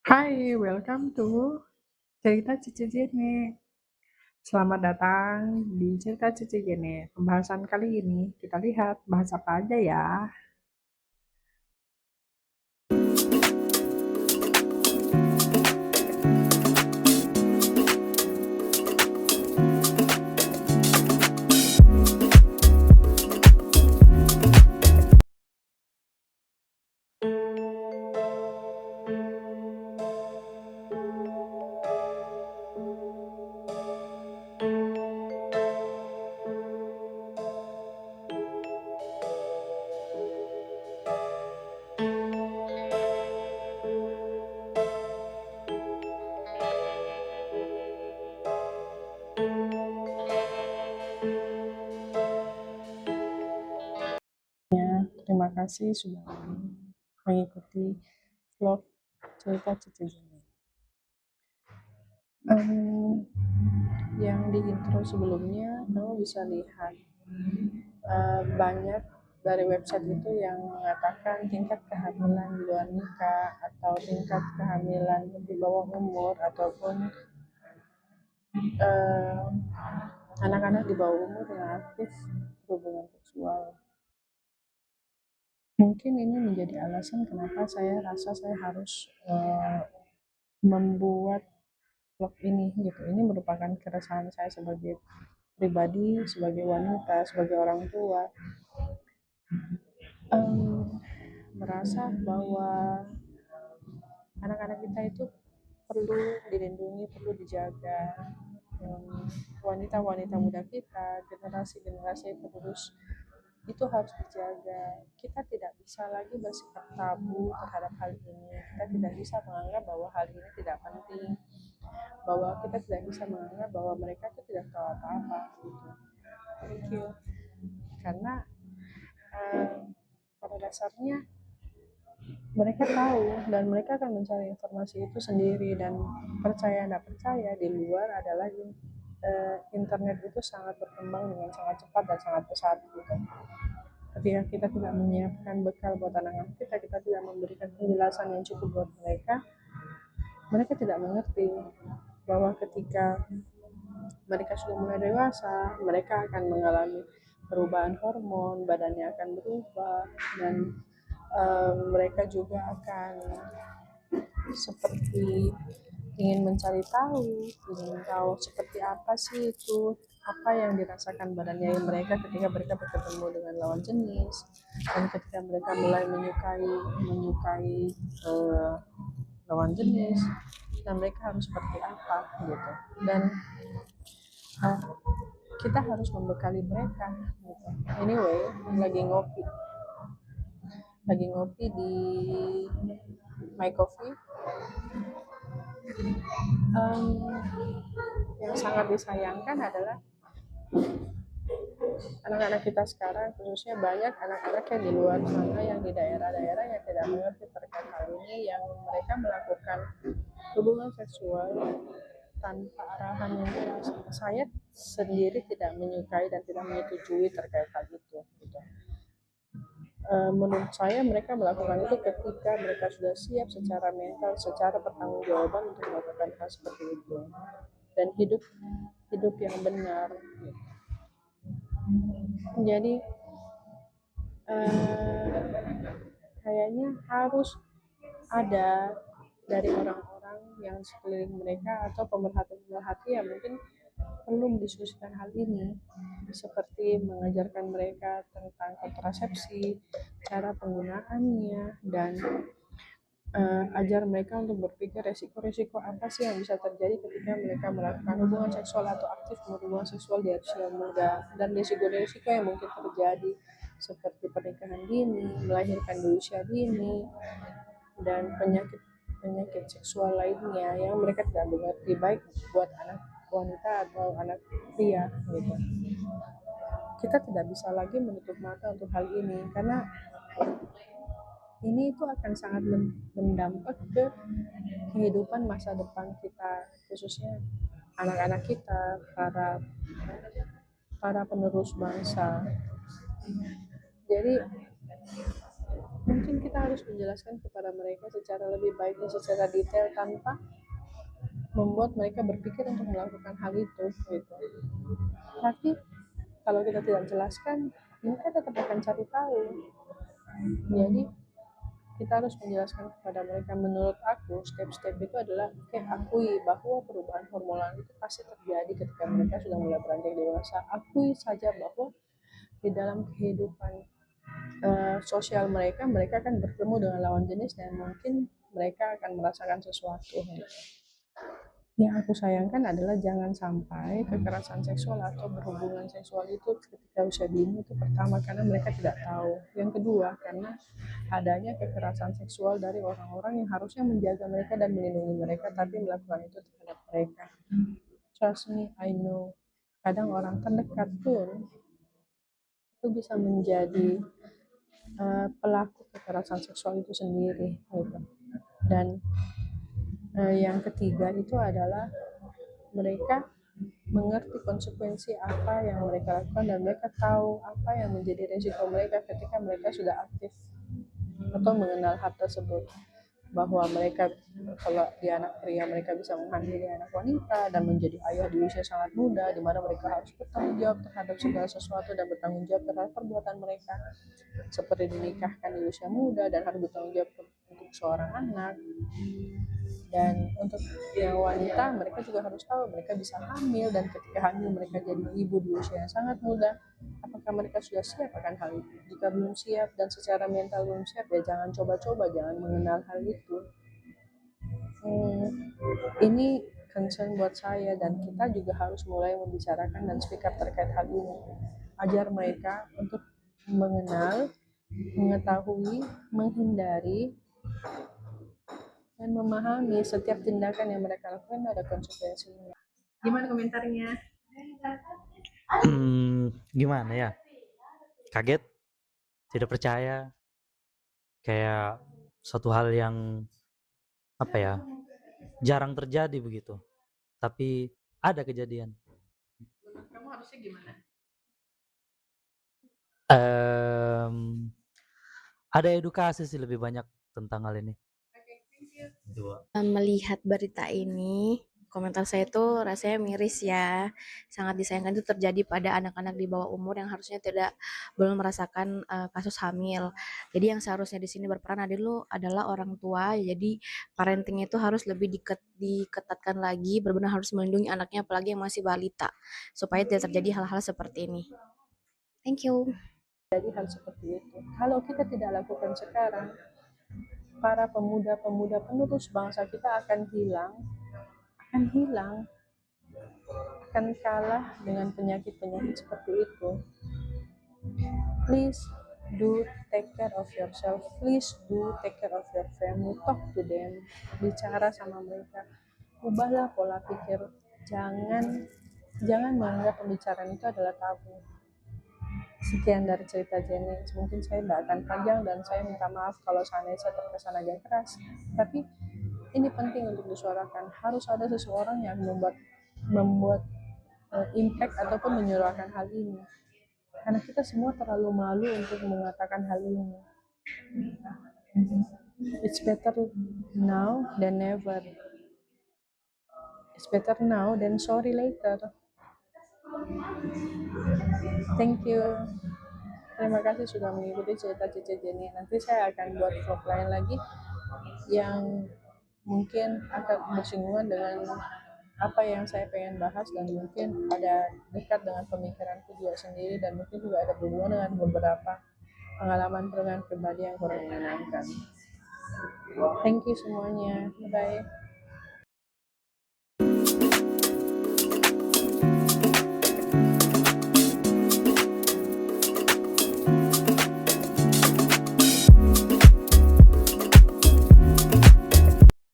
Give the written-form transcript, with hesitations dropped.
Hai, welcome to Cerita Cici Jene. Selamat datang di Cerita Cici Jene. Pembahasan kali ini kita lihat bahas apa aja ya. Terima kasih sudah mengikuti vlog Cerita Cici Jene. Yang di intro sebelumnya kamu bisa lihat banyak dari website itu yang mengatakan tingkat kehamilan di luar nikah atau tingkat kehamilan di bawah umur ataupun anak-anak di bawah umur yang aktif hubungan seksual. Mungkin ini menjadi alasan kenapa saya rasa saya harus membuat vlog ini gitu. Ini merupakan keresahan saya sebagai pribadi, sebagai wanita, sebagai orang tua. Merasa bahwa anak-anak kita itu perlu dilindungi, perlu dijaga. Wanita-wanita muda kita, generasi-generasi penerus itu harus dijaga. Kita tidak bisa lagi bersikap tabu terhadap hal ini. Kita tidak bisa menganggap bahwa hal ini tidak penting, bahwa kita tidak bisa menganggap bahwa mereka itu tidak tahu apa-apa gitu. Thank you. Karena pada dasarnya mereka tahu dan mereka akan mencari informasi itu sendiri, dan percaya tidak percaya di luar adalah internet itu sangat berkembang dengan sangat cepat dan sangat pesat gitu. Ketika kita tidak menyiapkan bekal buat anak-anak kita tidak memberikan penjelasan yang cukup buat mereka tidak mengerti bahwa ketika mereka sudah mulai dewasa, mereka akan mengalami perubahan hormon, badannya akan berubah, dan mereka juga akan seperti ingin mencari tahu, ingin tahu seperti apa sih itu, apa yang dirasakan badannya mereka ketika mereka bertemu dengan lawan jenis, dan ketika mereka mulai menyukai lawan jenis, dan mereka harus seperti apa gitu. Dan kita harus membekali mereka gitu. Anyway, lagi ngopi di My Coffee. Yang sangat disayangkan adalah anak-anak kita sekarang, khususnya banyak anak-anak yang di luar sana, yang di daerah-daerah yang tidak mengerti terkait hal ini, yang mereka melakukan hubungan seksual tanpa arahan yang jelas. Saya sendiri tidak menyukai dan tidak menyetujui terkait hal itu gitu. Menurut saya mereka melakukan itu ketika mereka sudah siap secara mental, secara pertanggungjawaban untuk melakukan hal seperti itu dan hidup yang benar. Jadi kayaknya harus ada dari orang-orang yang sekeliling mereka atau pemerhati yang mungkin perlu mendiskusikan hal ini, seperti mengajarkan mereka tentang kontrasepsi, cara penggunaannya, dan ajar mereka untuk berpikir resiko-resiko apa sih yang bisa terjadi ketika mereka melakukan hubungan seksual atau aktif hubungan seksual di usia muda, dan resiko-resiko yang mungkin terjadi seperti pernikahan dini, melahirkan di usia dini, dan penyakit seksual lainnya yang mereka tidak mengerti, baik buat anak wanita atau anak pria gitu. Kita tidak bisa lagi menutup mata untuk hal ini, karena ini itu akan sangat mendampak ke kehidupan masa depan kita, khususnya anak-anak kita, para penerus bangsa. Jadi mungkin kita harus menjelaskan kepada mereka secara lebih baik dan secara detail tanpa membuat mereka berpikir untuk melakukan hal itu gitu. Tapi kalau kita tidak jelaskan, mereka tetap akan cari tahu. Jadi kita harus menjelaskan kepada mereka. Menurut aku step-step itu adalah akui bahwa perubahan hormonal itu pasti terjadi ketika mereka sudah mulai beranjak dewasa. Akui saja bahwa di dalam kehidupan sosial mereka akan bertemu dengan lawan jenis dan mungkin mereka akan merasakan sesuatu. Yang aku sayangkan adalah jangan sampai kekerasan seksual atau berhubungan seksual itu ketika usia dini itu pertama karena mereka tidak tahu. Yang kedua karena adanya kekerasan seksual dari orang-orang yang harusnya menjaga mereka dan melindungi mereka tapi melakukan itu terhadap mereka. Trust me, I know. Kadang orang terdekat pun itu bisa menjadi pelaku kekerasan seksual itu sendiri gitu. Dan yang ketiga itu adalah mereka mengerti konsekuensi apa yang mereka lakukan dan mereka tahu apa yang menjadi resiko mereka ketika mereka sudah aktif atau mengenal hal tersebut, bahwa mereka kalau di anak pria mereka bisa menghamili anak wanita dan menjadi ayah di usia sangat muda, di mana mereka harus bertanggung jawab terhadap segala sesuatu dan bertanggung jawab terhadap perbuatan mereka, seperti dinikahkan di usia muda dan harus bertanggung jawab untuk seorang anak. Dan untuk yang wanita mereka juga harus tahu mereka bisa hamil, dan ketika hamil mereka jadi ibu di usia yang sangat muda. Apakah mereka sudah siap akan hal itu? Jika belum siap dan secara mental belum siap, ya jangan coba-coba, jangan mengenal hal itu. Ini concern buat saya, dan kita juga harus mulai membicarakan dan speak up terkait hal ini. Ajar mereka untuk mengenal, mengetahui, menghindari, dan memahami setiap tindakan yang mereka lakukan ada konsekuensinya. Gimana komentarnya? Gimana ya? Kaget, tidak percaya, kayak suatu hal yang apa ya, jarang terjadi begitu. Tapi ada kejadian. Menurut kamu harusnya gimana? Ada edukasi sih lebih banyak tentang hal ini. Okay, thank you. Melihat berita ini, komentar saya itu rasanya miris ya. Sangat disayangkan itu terjadi pada anak-anak di bawah umur yang harusnya belum merasakan kasus hamil. Jadi yang seharusnya di sini berperan adalah orang tua. Jadi parenting itu harus lebih diketatkan lagi, benar-benar harus melindungi anaknya apalagi yang masih balita supaya tidak terjadi hal-hal seperti ini. Thank you. Jadi hal seperti itu. Kalau kita tidak lakukan sekarang, para pemuda-pemuda penerus bangsa kita akan hilang, akan kalah dengan penyakit-penyakit seperti itu. Please do take care of yourself. Please do take care of your family. Talk to them. Bicara sama mereka. Ubahlah pola pikir. Jangan menganggap pembicaraan itu adalah tabu. Sekian dari cerita Jenny. Mungkin saya tidak akan panjang dan saya minta maaf kalau seandainya saya terkesan agak keras. Tapi ini penting untuk disuarakan. Harus ada seseorang yang membuat impact ataupun menyuarakan hal ini. Karena kita semua terlalu malu untuk mengatakan hal ini. It's better now than never. It's better now than sorry later. Thank you. Terima kasih sudah mengikuti cerita Cici Jenny. Nanti saya akan buat vlog lain lagi yang mungkin akan bersinggungan dengan apa yang saya pengen bahas, dan mungkin ada dekat dengan pemikiranku juga sendiri, dan mungkin juga ada berhubungan dengan beberapa pengalaman pribadi yang kurang menyenangkan. Thank you semuanya. Bye.